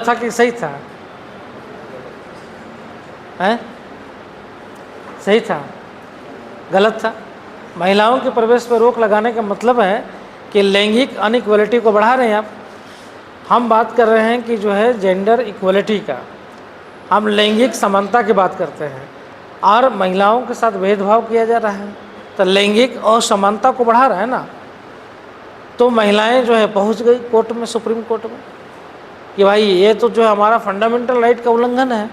था कि सही था? हैं? सही था? गलत था? महिलाओं के प्रवेश पर रोक लगाने का मतलब है कि लैंगिक अनइक्वलिटी को बढ़ा रहे हैं आप। हम बात कर रहे हैं कि जो है जेंडर इक्वलिटी का, हम लैंगिक समानता की बात करते हैं और महिलाओं के साथ भेदभाव किया जा रहा है, तो लैंगिक असमानता को बढ़ा रहा है ना। तो महिलाएं जो है पहुंच गई कोर्ट में, सुप्रीम कोर्ट में, कि भाई ये तो जो है हमारा फंडामेंटल राइट का उल्लंघन है।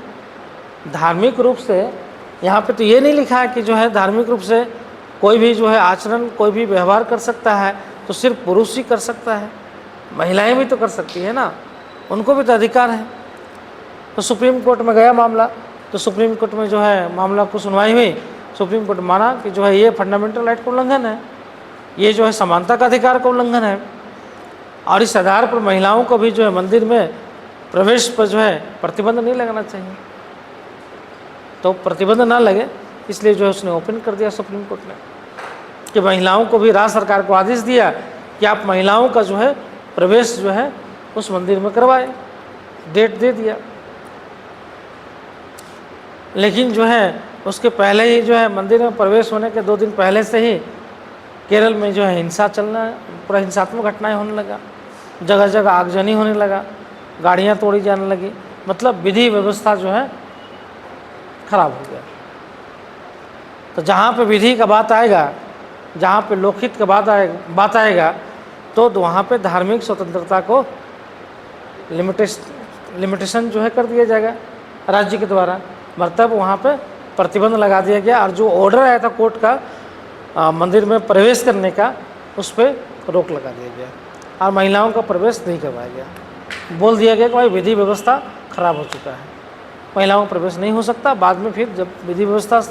धार्मिक रूप से यहाँ पे तो ये नहीं लिखा है कि जो है धार्मिक रूप से कोई भी जो है आचरण, कोई भी व्यवहार कर सकता है तो सिर्फ पुरुष ही कर सकता है, महिलाएं भी तो कर सकती है ना, उनको भी तो अधिकार है। तो सुप्रीम कोर्ट में गया मामला, तो सुप्रीम कोर्ट में जो है मामला को सुनवाई हुई, सुप्रीम कोर्ट माना कि जो है ये फंडामेंटल राइट का उल्लंघन है, ये जो है समानता का अधिकार का उल्लंघन है, और इस आधार पर महिलाओं को भी जो है मंदिर में प्रवेश पर जो है प्रतिबंध नहीं लगाना चाहिए। तो प्रतिबंध ना लगे इसलिए जो है उसने ओपन कर दिया सुप्रीम कोर्ट ने, कि महिलाओं को भी, राज्य सरकार को आदेश दिया कि आप महिलाओं का जो है प्रवेश जो है उस मंदिर में करवाए, डेट दे दिया। लेकिन जो है उसके पहले ही जो है मंदिर में प्रवेश होने के 2 दिन पहले से ही केरल में जो है हिंसा चलना, पूरा हिंसात्मक घटनाएं होने लगा, जगह जगह आगजनी होने लगा, गाड़ियां तोड़ी जाने लगी, मतलब विधि व्यवस्था जो है खराब हो गया। तो जहाँ पे विधि का बात आएगा, जहाँ पे लोकहित का बात आएगा तो वहाँ पे धार्मिक स्वतंत्रता को लिमिटेशन जो है कर दिया जाएगा राज्य के द्वारा, मतलब वहाँ पे प्रतिबंध लगा दिया गया। और जो ऑर्डर आया था कोर्ट का मंदिर में प्रवेश करने का, उस पर रोक लगा दिया गया और महिलाओं का प्रवेश नहीं करवाया गया। बोल दिया गया कि भाई विधि व्यवस्था खराब हो चुका है, महिलाओं का प्रवेश नहीं हो सकता, बाद में फिर जब विधि व्यवस्था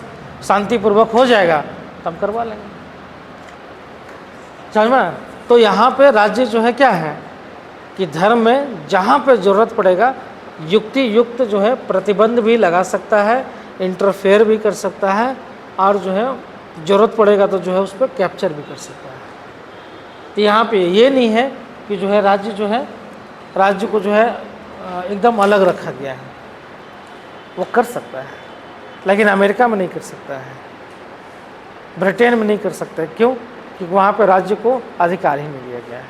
शांतिपूर्वक हो जाएगा तब करवा लेंगे। समझ में? तो यहाँ पे राज्य जो है क्या है कि धर्म में जहाँ पे ज़रूरत पड़ेगा युक्ति युक्त जो है प्रतिबंध भी लगा सकता है, इंटरफेयर भी कर सकता है, और जो है ज़रूरत पड़ेगा तो जो है उस पर कैप्चर भी कर सकता है। तो यहाँ पे ये नहीं है कि जो है राज्य को जो है एकदम अलग रखा गया है, वो कर सकता है, लेकिन अमेरिका में नहीं कर सकता है, ब्रिटेन में नहीं कर सकता है। क्यों? क्योंकि वहाँ पे राज्य को अधिकार ही नहीं दिया गया है।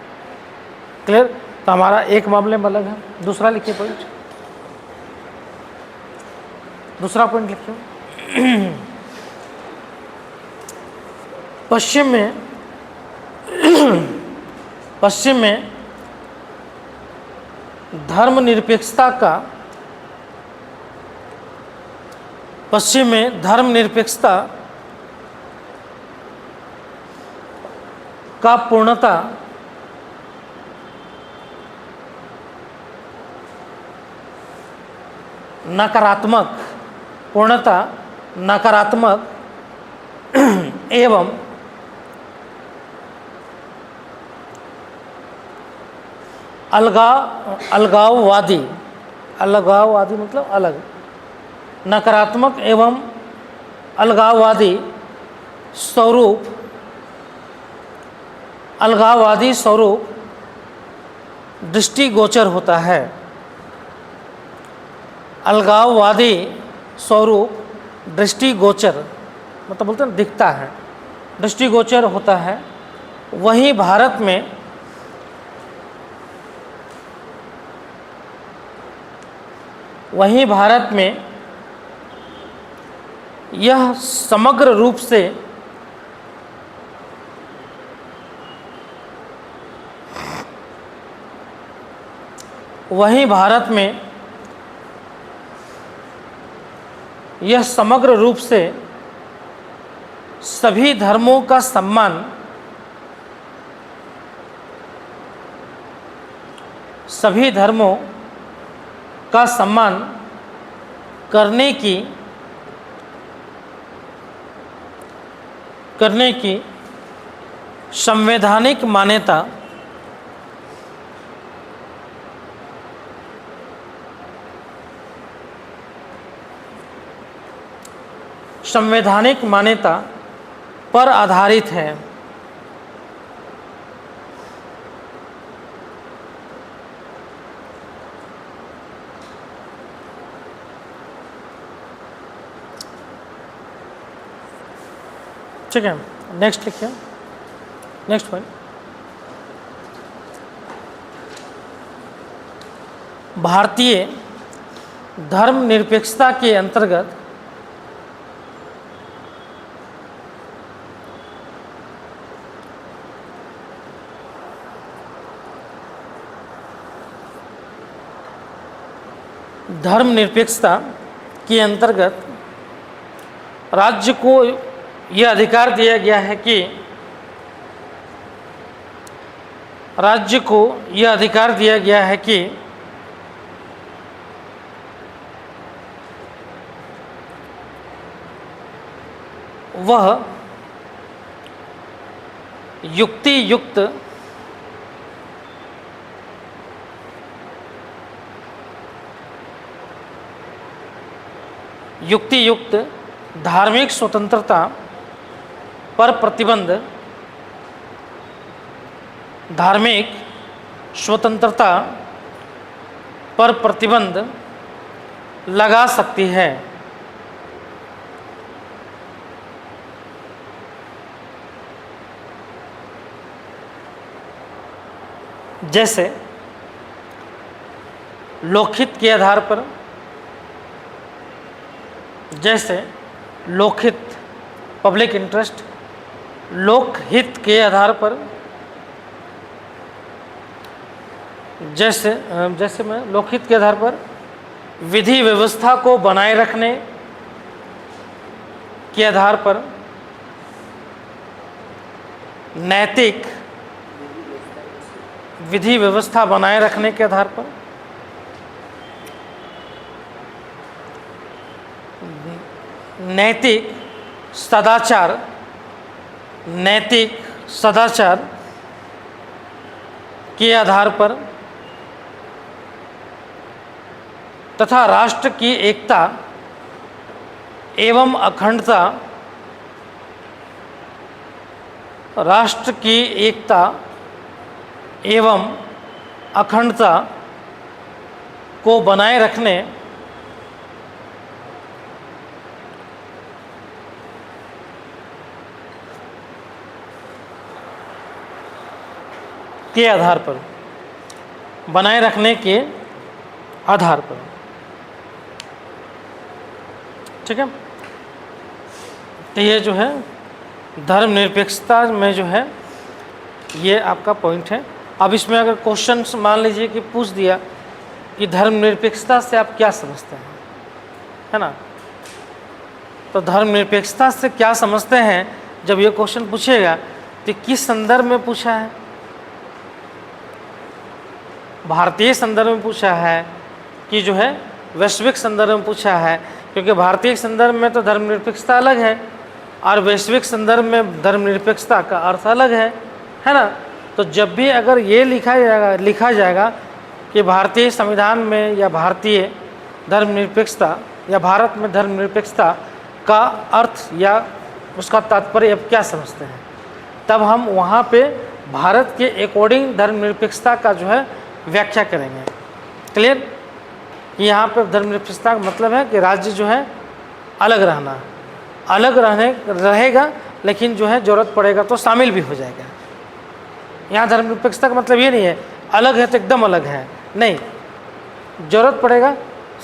क्लियर? तो हमारा एक मामले में अलग है। दूसरा लिखिए पॉइंट, दूसरा पॉइंट लिखिए। पश्चिम में धर्मनिरपेक्षता का पूर्णतः नकारात्मक एवं अलगाववादी मतलब अलग, नकारात्मक एवं अलगाववादी स्वरूप दृष्टिगोचर होता है। अलगाववादी स्वरूप दृष्टिगोचर मतलब बोलते हैं दिखता है, दृष्टिगोचर होता है। वहीं भारत में यह समग्र रूप से सभी धर्मों का सम्मान करने की संवैधानिक मान्यता पर आधारित है। ठीक है, नेक्स्ट लिखिए, नेक्स्ट पॉइंट। भारतीय धर्मनिरपेक्षता के अंतर्गत राज्य को यह अधिकार दिया गया है कि वह युक्तियुक्त धार्मिक स्वतंत्रता पर प्रतिबंध लगा सकती है। जैसे लोकहित के आधार पर, पब्लिक इंटरेस्ट, लोकहित के आधार पर, जैसे मैं लोकहित के आधार पर विधि व्यवस्था को बनाए रखने के आधार पर, नैतिक विधि व्यवस्था बनाए रखने के आधार पर, नैतिक सदाचार के आधार पर तथा राष्ट्र की एकता एवं अखंडता को बनाए रखने के आधार पर, ठीक है। तो ये जो है धर्मनिरपेक्षता में जो है ये आपका पॉइंट है। अब इसमें अगर क्वेश्चन मान लीजिए कि पूछ दिया कि धर्मनिरपेक्षता से आप क्या समझते हैं, है ना, तो धर्मनिरपेक्षता से क्या समझते हैं जब ये क्वेश्चन पूछेगा तो किस संदर्भ में पूछा है? भारतीय संदर्भ में पूछा है कि जो है वैश्विक संदर्भ में पूछा है? क्योंकि भारतीय संदर्भ में तो धर्मनिरपेक्षता अलग है और वैश्विक संदर्भ में धर्मनिरपेक्षता का अर्थ अलग है ना। तो जब भी अगर ये लिखा जाएगा कि भारतीय संविधान में या भारतीय धर्मनिरपेक्षता या भारत में धर्मनिरपेक्षता का अर्थ या उसका तात्पर्य अब क्या समझते हैं, तब हम वहाँ पे भारत के अकॉर्डिंग धर्मनिरपेक्षता का जो है व्याख्या करेंगे। क्लियर? यहाँ पे धर्मनिरपेक्षता का मतलब है कि राज्य जो है अलग रहेगा, लेकिन जो है ज़रूरत पड़ेगा तो शामिल भी हो जाएगा। यहाँ धर्मनिरपेक्षता का मतलब ये नहीं है अलग है तो एकदम अलग है, नहीं, ज़रूरत पड़ेगा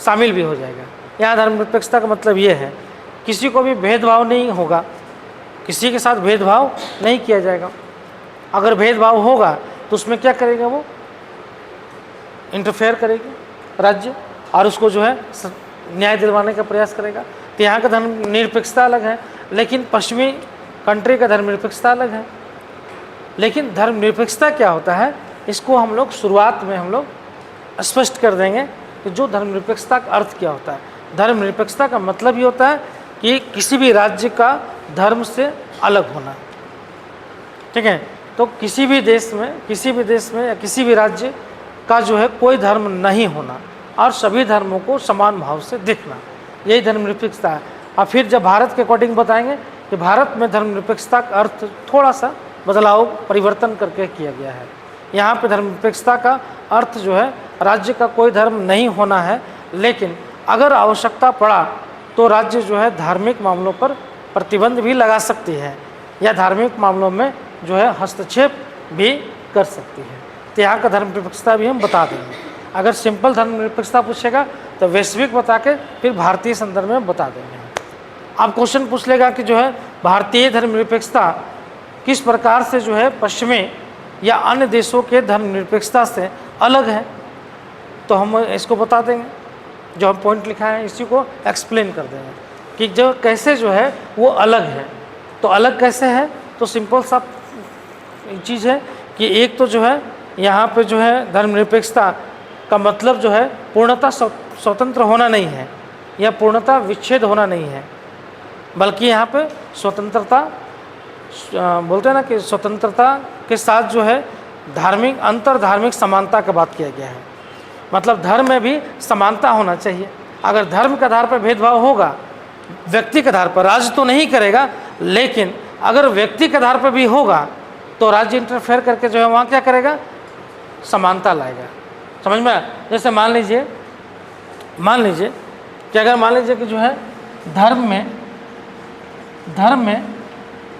शामिल भी हो जाएगा। यहाँ धर्मनिरपेक्षता का मतलब ये है किसी को भी भेदभाव नहीं होगा, किसी के साथ भेदभाव नहीं किया जाएगा। अगर भेदभाव होगा तो उसमें क्या करेगा, वो इंटरफेयर करेगी राज्य और उसको जो है न्याय दिलवाने का प्रयास करेगा। तो यहाँ का धर्मनिरपेक्षता अलग है, लेकिन पश्चिमी कंट्री का धर्मनिरपेक्षता अलग है। लेकिन धर्मनिरपेक्षता क्या होता है, इसको हम लोग शुरुआत में हम लोग स्पष्ट कर देंगे कि जो धर्मनिरपेक्षता का अर्थ क्या होता है। धर्मनिरपेक्षता का मतलब ये होता है कि किसी भी राज्य का धर्म से अलग होना, ठीक है। तो किसी भी देश में या किसी भी राज्य का जो है कोई धर्म नहीं होना और सभी धर्मों को समान भाव से देखना, यही धर्मनिरपेक्षता है। और फिर जब भारत के अकॉर्डिंग बताएंगे कि भारत में धर्मनिरपेक्षता का अर्थ थोड़ा सा बदलाव परिवर्तन करके किया गया है। यहाँ पे धर्मनिरपेक्षता का अर्थ जो है राज्य का कोई धर्म नहीं होना है, लेकिन अगर आवश्यकता पड़ा तो राज्य जो है धार्मिक मामलों पर प्रतिबंध भी लगा सकती है। या धार्मिक मामलों में जो है हस्तक्षेप भी कर सकती है। तो यहाँ का धर्मनिरपेक्षता भी हम बता देंगे। अगर सिंपल धर्मनिरपेक्षता पूछेगा तो वैश्विक बता के फिर भारतीय संदर्भ में बता देंगे। अब क्वेश्चन पूछ लेगा कि जो है भारतीय धर्मनिरपेक्षता किस प्रकार से जो है पश्चिमी या अन्य देशों के धर्मनिरपेक्षता से अलग है, तो हम इसको बता देंगे। जो हम पॉइंट लिखा है इसी को एक्सप्लेन कर देंगे कि जो कैसे जो है वो अलग है। तो अलग कैसे है, तो सिंपल सा चीज़ है कि एक तो जो है यहाँ पे जो है धर्मनिरपेक्षता का मतलब जो है पूर्णतः स्वतंत्र होना नहीं है या पूर्णतः विच्छेद होना नहीं है, बल्कि यहाँ पे स्वतंत्रता बोलते हैं ना कि स्वतंत्रता के साथ जो है धार्मिक अंतर धार्मिक समानता का बात किया गया है। मतलब धर्म में भी समानता होना चाहिए। अगर धर्म के आधार पर भेदभाव होगा, व्यक्ति के आधार पर, राज्य तो नहीं करेगा, लेकिन अगर व्यक्ति के आधार पर भी होगा तो राज्य इंटरफेयर करके जो है वहाँ क्या करेगा, समानता लाएगा। समझ में आया? जैसे मान लीजिए कि अगर मान लीजिए कि जो है धर्म में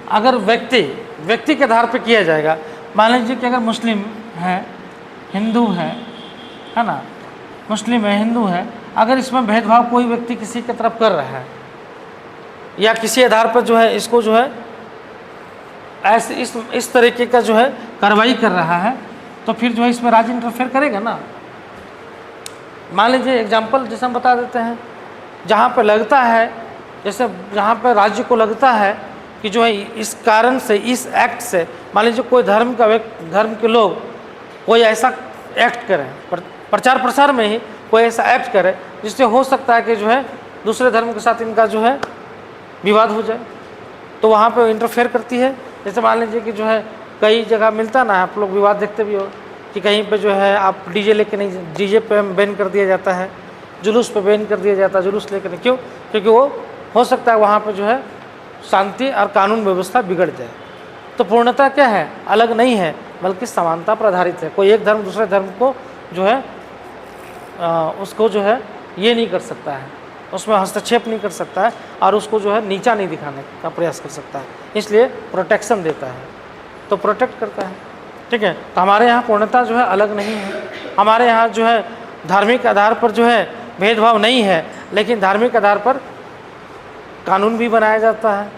अगर व्यक्ति के आधार पर किया जाएगा, मान लीजिए कि अगर मुस्लिम है, हिंदू है ना, मुस्लिम है, हिंदू है, अगर इसमें भेदभाव कोई व्यक्ति किसी की तरफ कर रहा है या किसी आधार पर जो है इसको जो है ऐसे इस तरीके का जो है कार्रवाई कर रहा है, तो फिर जो है इसमें राज्य इंटरफेयर करेगा ना। मान लीजिए एग्जाम्पल जैसे हम बता देते हैं, जहाँ पर लगता है, जैसे जहाँ पर राज्य को लगता है कि जो है इस कारण से, इस एक्ट से, मान लीजिए कोई धर्म के लोग कोई ऐसा एक्ट करें, प्रचार प्रसार में ही कोई ऐसा एक्ट करे जिससे हो सकता है कि जो है दूसरे धर्म के साथ इनका जो है विवाद हो जाए, तो वहाँ पे इंटरफेयर करती है। जैसे मान लीजिए कि जो है कई जगह मिलता ना, आप लोग विवाद देखते भी हो कि कहीं पे जो है आप डीजे लेके नहीं, डीजे पे बैन कर दिया जाता है, जुलूस पे बैन कर दिया जाता है, जुलूस लेकर नहीं। क्यों? क्योंकि वो हो सकता है वहाँ पे जो है शांति और कानून व्यवस्था बिगड़ जाए। तो पूर्णतः क्या है, अलग नहीं है, बल्कि समानता पर आधारित है। कोई एक धर्म दूसरे धर्म को जो है उसको जो है ये नहीं कर सकता है, उसमें हस्तक्षेप नहीं कर सकता है और उसको जो है नीचा नहीं दिखाने का प्रयास कर सकता है। इसलिए प्रोटेक्शन देता है, तो प्रोटेक्ट करता है। ठीक है, तो हमारे यहाँ पूर्णतः जो है अलग नहीं है। हमारे यहाँ जो है धार्मिक आधार पर जो है भेदभाव नहीं है, लेकिन धार्मिक आधार पर कानून भी बनाया जाता है।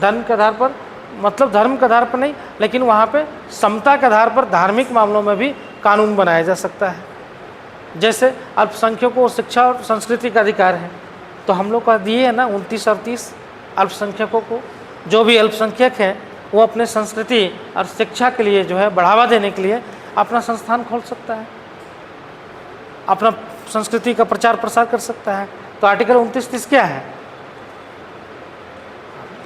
धर्म के आधार पर मतलब धर्म के आधार पर नहीं, लेकिन वहाँ पे समता के आधार पर धार्मिक मामलों में भी कानून बनाया जा सकता है। जैसे अल्पसंख्यकों को शिक्षा और संस्कृति का अधिकार है, तो हम लोग का दिए है ना 29 और 30 अल्पसंख्यकों को। जो भी अल्पसंख्यक है वो अपने संस्कृति और शिक्षा के लिए जो है बढ़ावा देने के लिए अपना संस्थान खोल सकता है, अपना संस्कृति का प्रचार प्रसार कर सकता है। तो आर्टिकल 29-30 क्या है,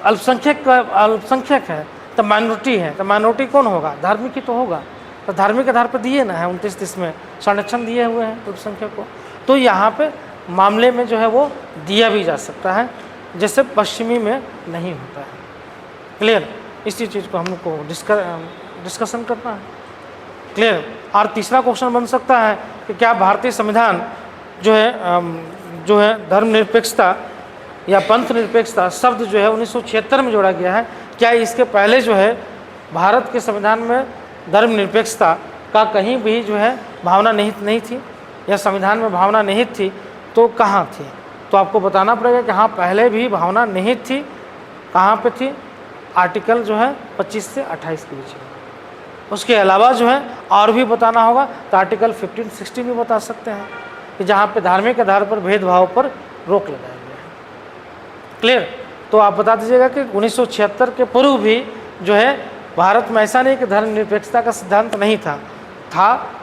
अल्पसंख्यक है तो माइनॉरिटी है, तो माइनॉरिटी कौन होगा, धार्मिक ही तो होगा। तो धार्मिक आधार पर दिए ना है 29-30 में संरक्षण दिए हुए हैं अल्पसंख्यक को। तो यहाँ पे मामले में जो है वो दिया भी जा सकता है, जैसे पश्चिमी में नहीं होता है। क्लियर? इसी चीज़ को हम लोग को डिस्कशन करना है। क्लियर? और तीसरा क्वेश्चन बन सकता है कि क्या भारतीय संविधान जो है धर्मनिरपेक्षता या पंथ निरपेक्षता शब्द जो है 1976 में जोड़ा गया है, क्या इसके पहले जो है भारत के संविधान में धर्मनिरपेक्षता का कहीं भी जो है भावना निहित नहीं थी, या संविधान में भावना निहित थी तो कहाँ थी? तो आपको बताना पड़ेगा कि हाँ पहले भी भावना निहित थी। कहाँ पे थी? आर्टिकल जो है 25 से 28 के बीच में। उसके अलावा जो है और भी बताना होगा तो आर्टिकल 15-16 भी बता सकते हैं कि जहाँ पे धार्मिक आधार पर भेदभाव पर रोक लगाया गया है। क्लियर? तो आप बता दीजिएगा कि 1976 के पूर्व भी जो है भारत में ऐसा नहीं कि धर्मनिरपेक्षता का सिद्धांत नहीं था,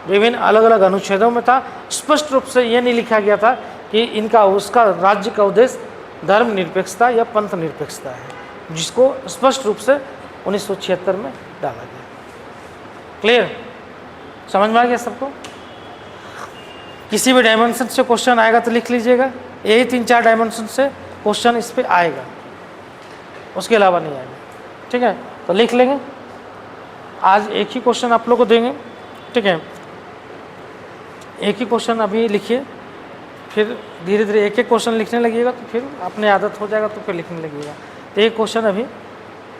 विभिन्न अलग अलग अनुच्छेदों में था। स्पष्ट रूप से ये नहीं लिखा गया था कि इनका उसका राज्य का उद्देश्य धर्मनिरपेक्षता या पंथ निरपेक्षता है, जिसको स्पष्ट रूप से 1976 में डाला गया। क्लियर? समझ में आ गया सबको? किसी भी डायमेंशन से क्वेश्चन आएगा तो लिख लीजिएगा, यही 3-4 डायमेंशन से क्वेश्चन इस पर आएगा, उसके अलावा नहीं आएगा। ठीक है, तो लिख लेंगे। आज एक ही क्वेश्चन आप लोग को देंगे। ठीक है, एक ही क्वेश्चन अभी लिखिए, फिर धीरे धीरे एक एक क्वेश्चन लिखने लगिएगा तो फिर अपने आदत हो जाएगा, तो फिर लिखने लगिएगा। तो एक क्वेश्चन अभी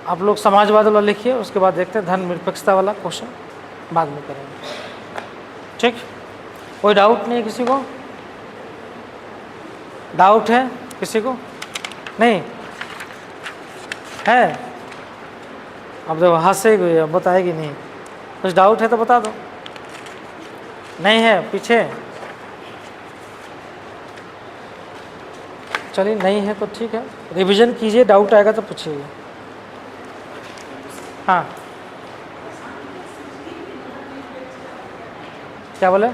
आप लोग समाजवाद वाला लिखिए, उसके बाद देखते हैं धर्मनिरपेक्षता वाला क्वेश्चन बाद में करेंगे। ठीक, कोई डाउट नहीं है किसी को? डाउट है किसी को? नहीं है? अब देखो हंसेगी, अब बताएगी नहीं। कुछ डाउट है तो बता दो। नहीं है पीछे? चलिए नहीं है तो ठीक है, रिवीजन कीजिए, डाउट आएगा तो पूछिए। हाँ क्या बोले?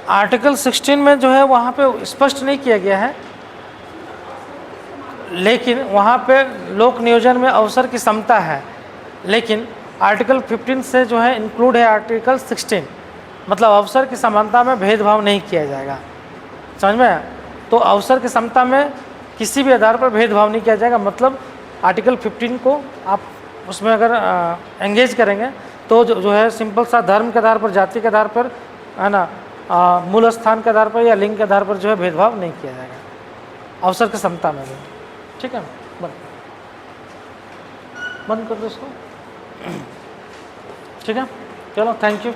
आर्टिकल 16 में जो है वहाँ पे स्पष्ट नहीं किया गया है, लेकिन वहाँ पे लोक नियोजन में अवसर की समता है। लेकिन आर्टिकल 15 से जो है इंक्लूड है आर्टिकल 16, मतलब अवसर की समानता में भेदभाव नहीं किया जाएगा। समझ में आया? तो अवसर की समता में किसी भी आधार पर भेदभाव नहीं किया जाएगा। मतलब आर्टिकल 15 को आप उसमें अगर एंगेज करेंगे तो जो है सिंपल सा धर्म के आधार पर, जाति के आधार पर, है ना, मूल स्थान के आधार पर या लिंग के आधार पर जो है भेदभाव नहीं किया जाएगा अवसर की समता में भी। ठीक है, बंद कर दो इसको। ठीक है, चलो, थैंक यू।